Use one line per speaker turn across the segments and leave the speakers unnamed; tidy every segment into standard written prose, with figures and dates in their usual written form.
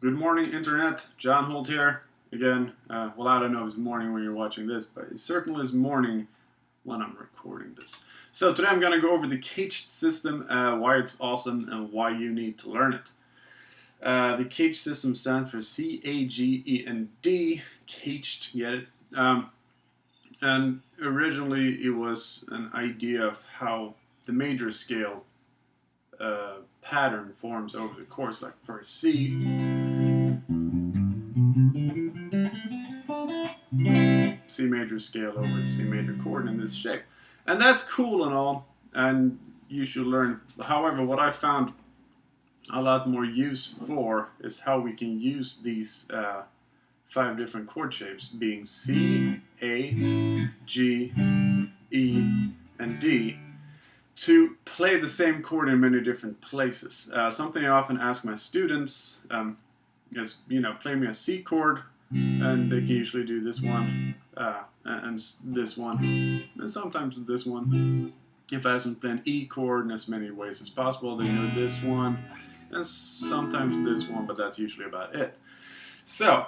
Good morning, Internet. John Huldt here. Again, well, I don't know if it's morning when you're watching this, but it certainly is morning when I'm recording this. So today I'm going to go over the CAGED system, why it's awesome, and why you need to learn it. The CAGED system stands for C-A-G-E-D, CAGED, get it? And originally it was an idea of how the major scale pattern forms over the chords, like for a C. C major scale over the C major chord in this shape. And that's cool and all, and you should learn. However, what I found a lot more use for is how we can use these 5 different chord shapes, being C, A, G, E, and D, to play the same chord in many different places. Something I often ask my students is, play me a C chord, and they can usually do this one, and this one, and sometimes this one. If I ask them to play an E chord in as many ways as possible, they know this one, and sometimes this one, but that's usually about it. So,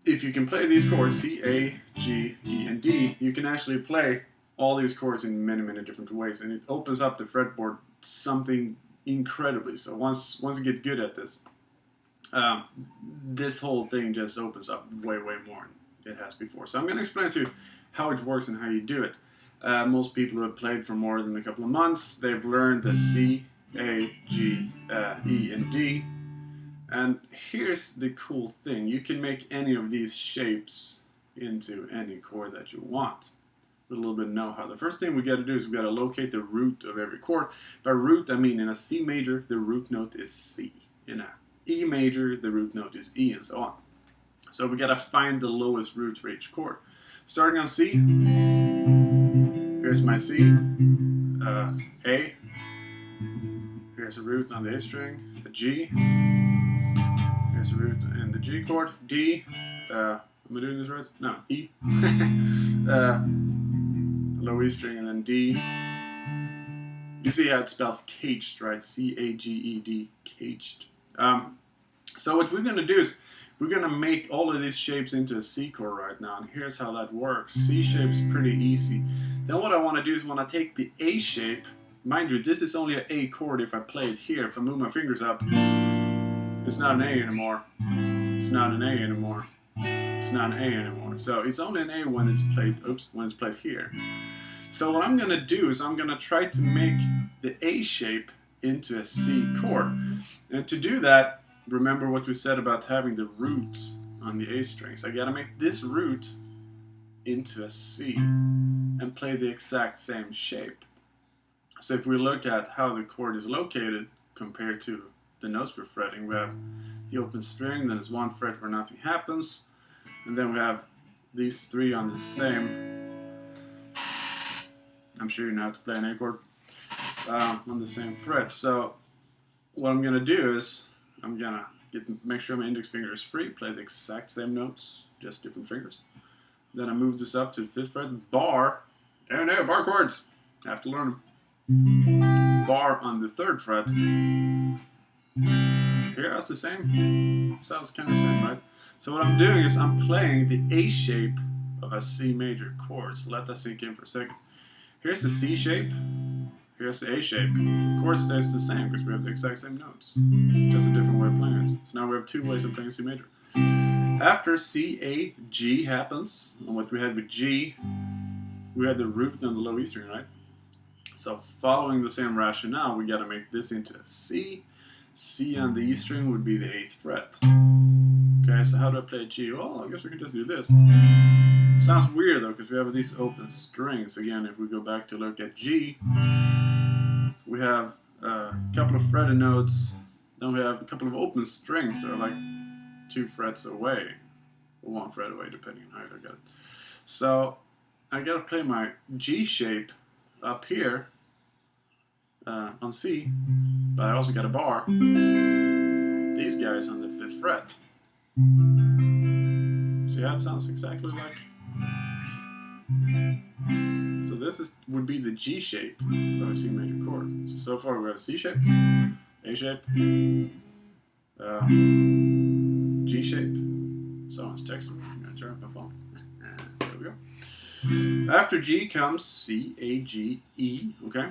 if you can play these chords, C, A, G, E, and D, you can actually play all these chords in many, many different ways, and it opens up the fretboard something incredibly. So once you get good at this, this whole thing just opens up way, way more than it has before. So I'm going to explain to you how it works and how you do it. Most people who have played for more than a couple of months, they've learned the C, A, G, E, and D. And here's the cool thing. You can make any of these shapes into any chord that you want. With a little bit of know-how. The first thing we got to do is we got to locate the root of every chord. By root, I mean in a C major, the root note is C. In a E major, the root note is E, and so on. So we gotta find the lowest root for each chord. Starting on C, here's my C, A, here's a root on the A string, a G, here's a root in the G chord, D, am I doing this right? No, E, low E string, and then D. You see how it spells caged, right? C-A-G-E-D, caged. So what we're going to do is we're going to make all of these shapes into a C chord right now, and here's how that works. C shape is pretty easy. Then what I want to do is when I take the A shape, mind you, this is only an A chord if I play it here. If I move my fingers up, it's not an A anymore. It's not an A anymore. It's not an A anymore. So it's only an A when it's played, when it's played here. So what I'm going to do is I'm going to try to make the A shape into a C chord. And to do that, remember what we said about having the roots on the A strings. I got to make this root into a C and play the exact same shape. So if we look at how the chord is located compared to the notes we're fretting, we have the open string, then there's one fret where nothing happens, and then we have these 3 on the same. I'm sure you know how to play an A chord on the same fret. So what I'm going to do is I'm going to make sure my index finger is free, play the exact same notes, just different fingers. Then I move this up to the 5th fret, bar, bar chords, I have to learn them. Bar on the 3rd fret. Here, that's the same. Sounds kind of the same, right? So what I'm doing is I'm playing the A shape of a C major chord. So let that sink in for a second. Here's the C shape, here's the A shape. The chord stays the same because we have the exact same notes, just a different way of playing it. So now we have 2 ways of playing C major. After C, A, G happens, and what we had with G, we had the root on the low E string, right? So following the same rationale, we got to make this into a C. C on the E string would be the 8th fret. Okay, so how do I play G? Well, I guess we can just do this. Sounds weird though, because we have these open strings. Again, if we go back to look at G, we have a couple of fretted notes, then we have a couple of open strings that are like 2 frets away, or 1 fret away, depending on how you look at it. So I gotta play my G shape up here on C, but I also got a bar. These guys on the 5th fret. See how it sounds exactly like? So this would be the G shape of a C major chord. So far we have a C shape, A shape, G shape. Someone's texting me. I'm going to turn up my phone. There we go. After G comes C, A, G, E. Okay?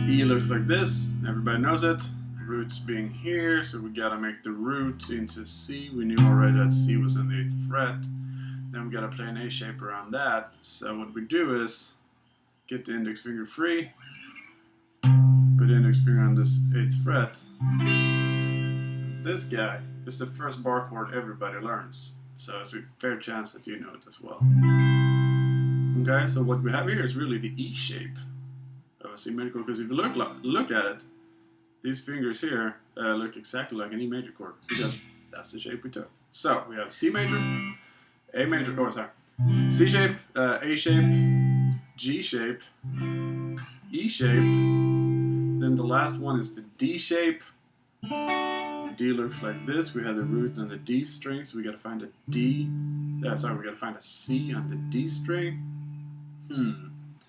E looks like this. Everybody knows it. Roots being here, so we gotta make the root into C. We knew already that C was on the 8th fret. Then we gotta play an A shape around that. So what we do is get the index finger free, put the index finger on this 8th fret. This guy is the first bar chord everybody learns, so it's a fair chance that you know it as well. Okay, so what we have here is really the E shape of a C major chord, because if you look at it, these fingers here look exactly like an E major chord, because that's the shape we took. So we have C major, A major, C shape, A shape, G shape, E shape, then the last one is the D shape. D looks like this. We have the root on the D string, so we gotta find a D. We gotta find a C on the D string.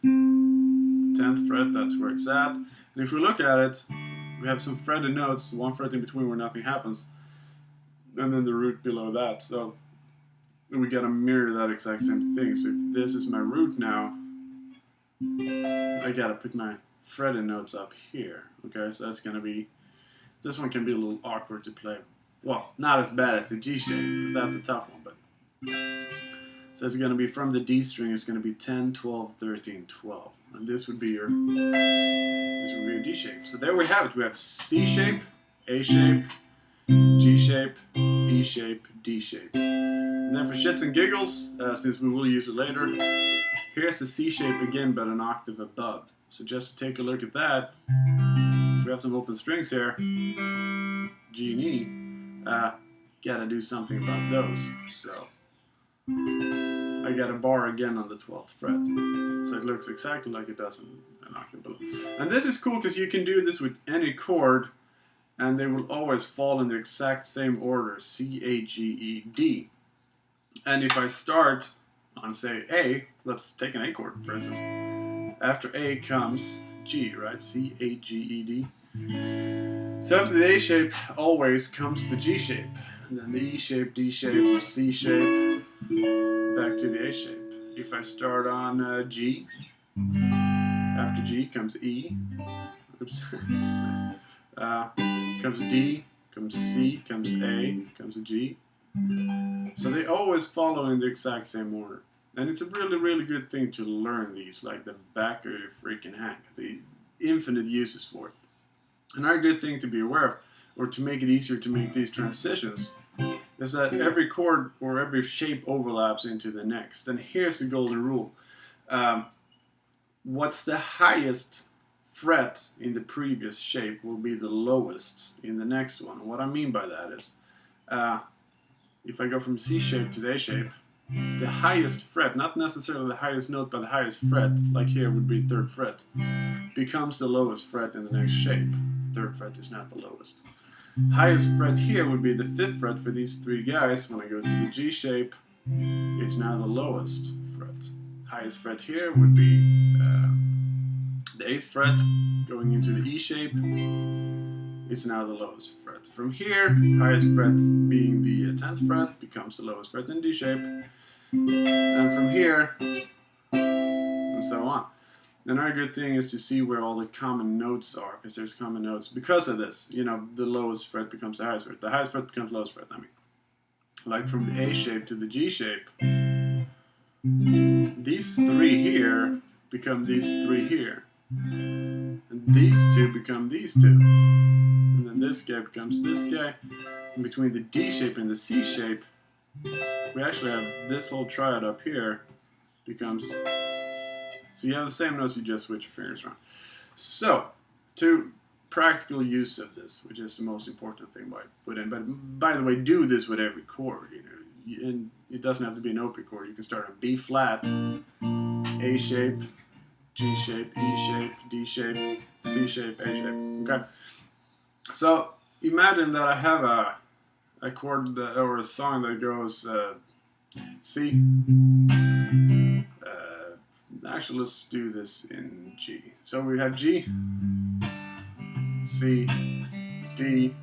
10th fret, that's where it's at. And if we look at it, we have some fretted notes, one fret in between where nothing happens, and then the root below that. So we gotta mirror that exact same thing. So if this is my root now, I gotta put my fretted notes up here. Okay, so that's gonna be, this one can be a little awkward to play. Well, not as bad as the G shape, because that's a tough one, but. So it's gonna be from the D string, it's gonna be 10, 12, 13, 12. And this would be your D shape. So there we have it. We have C shape, A shape, G shape, E shape, D shape. And then for shits and giggles, since we will use it later, here's the C shape again, but an octave above. So just to take a look at that, we have some open strings here, G and E. Gotta do something about those. So I got a bar again on the 12th fret. So it looks exactly like it does in an octave below. And this is cool because you can do this with any chord and they will always fall in the exact same order, C, A, G, E, D. And if I start on, say, A, let's take an A chord for instance. After A comes G, right? C, A, G, E, D. So after the A shape always comes the G shape. And then the E shape, D shape, C shape, back to the A shape. If I start on G, after G comes E, oops, comes D, comes C, comes A, comes G. So they always follow in the exact same order. And it's a really, really good thing to learn these like the back of your freaking hand, because the infinite uses for it. Another good thing to be aware of, or to make it easier to make these transitions, is that every chord or every shape overlaps into the next. And here's the golden rule. What's the highest fret in the previous shape will be the lowest in the next one. And what I mean by that is, if I go from C shape to the A shape, the highest fret, not necessarily the highest note, but the highest fret, like here would be 3rd fret, becomes the lowest fret in the next shape. 3rd fret is not the lowest. Highest fret here would be the 5th fret for these three guys. When I go to the G shape, it's now the lowest fret. Highest fret here would be the 8th fret. Going into the E shape, it's now the lowest fret. From here, highest fret being the 10th fret becomes the lowest fret in D shape. And from here, and so on. Another good thing is to see where all the common notes are, because there's common notes. Because of this, you know, the lowest fret becomes the highest fret. The highest fret becomes the lowest fret, I mean. Like from the A shape to the G shape, these three here become these three here. And these two become these two. And then this guy becomes this guy. And between the D shape and the C shape, we actually have this whole triad up here becomes... So you have the same notes, you just switch your fingers around. So, to practical use of this, which is the most important thing I put in. But by the way, do this with every chord. You know, and it doesn't have to be an open chord. You can start on B flat, A shape, G shape, E shape, D shape, C shape, A shape. Okay. So imagine that I have a chord or a song that goes C. Actually, let's do this in G. So we have G, C, D,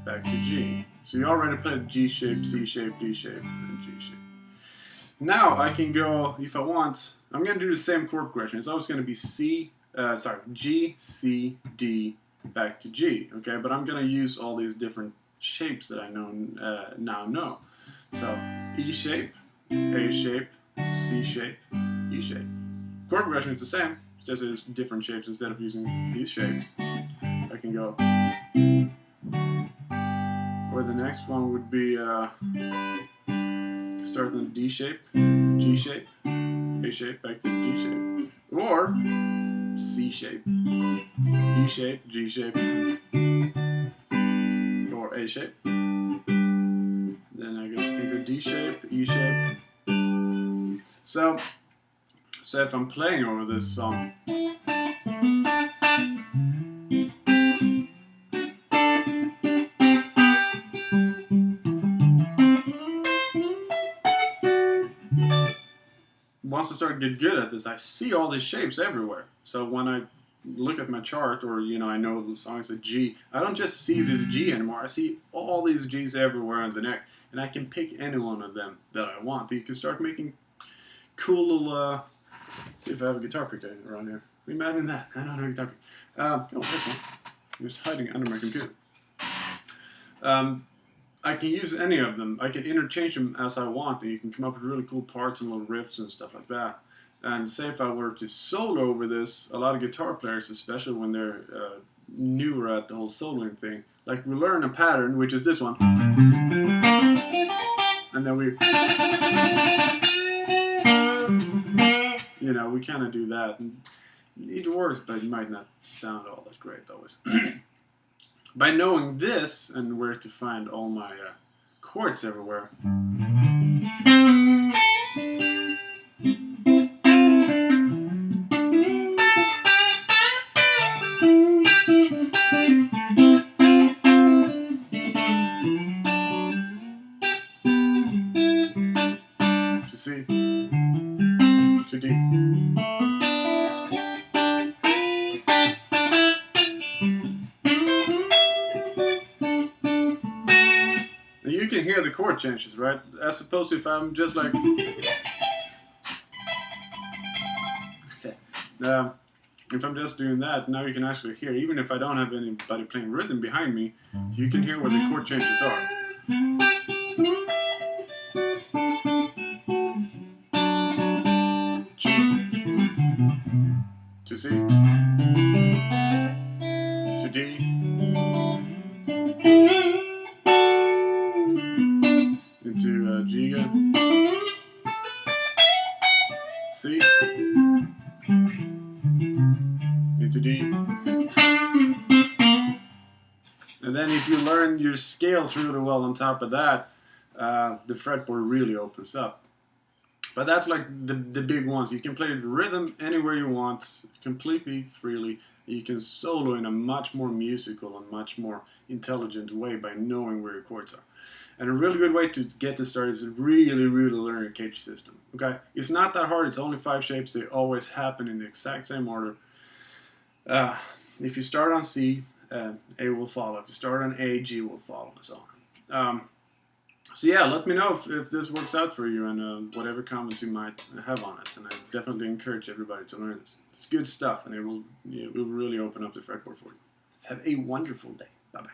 back to G. So you already played G shape, C shape, D shape, and G shape. Now I can go, if I want, I'm going to do the same chord progression. It's always going to be G, C, D, back to G. Okay, but I'm going to use all these different shapes that I now know. So E shape, A shape, C shape, E shape. Chord progression is the same, it's just there's different shapes. Instead of using these shapes, I can go. Or the next one would be start in D shape, G shape, A shape, back to D shape. Or C shape, E shape, G shape, or A shape. Then I guess we can go D shape, E shape. So if I'm playing over this song, once I start to get good at this, I see all these shapes everywhere. So when I look at my chart, or I know the song is a G, I don't just see this G anymore. I see all these G's everywhere on the neck, and I can pick any one of them that I want. You can start making cool little. See if I have a guitar pick around here. Imagine that. I don't have a guitar pick. Oh, this one. It's hiding under my computer. I can use any of them. I can interchange them as I want, and you can come up with really cool parts and little riffs and stuff like that. And say if I were to solo over this, a lot of guitar players, especially when they're newer at the whole soloing thing, like we learn a pattern, which is this one, and then we kind of do that. And it works, but it might not sound all that great always. By knowing this and where to find all my chords everywhere, to C, to D. You can hear the chord changes, right? As opposed to if I'm just like if I'm just doing that, now you can actually hear, even if I don't have anybody playing rhythm behind me, you can hear where the chord changes are. G to C to D into G again, C into D. And then if you learn your scales really well on top of that, the fretboard really opens up. But that's like the big ones. You can play the rhythm anywhere you want, completely freely. You can solo in a much more musical and much more intelligent way by knowing where your chords are. And a really good way to get this started is to really, really learn your CAGED system. Okay, it's not that hard. It's only 5 shapes. They always happen in the exact same order. If you start on C, A will follow. If you start on A, G will follow, and so on. So yeah, let me know if this works out for you, and whatever comments you might have on it. And I definitely encourage everybody to learn this. It's good stuff, and it will really open up the fretboard for you. Have a wonderful day. Bye-bye.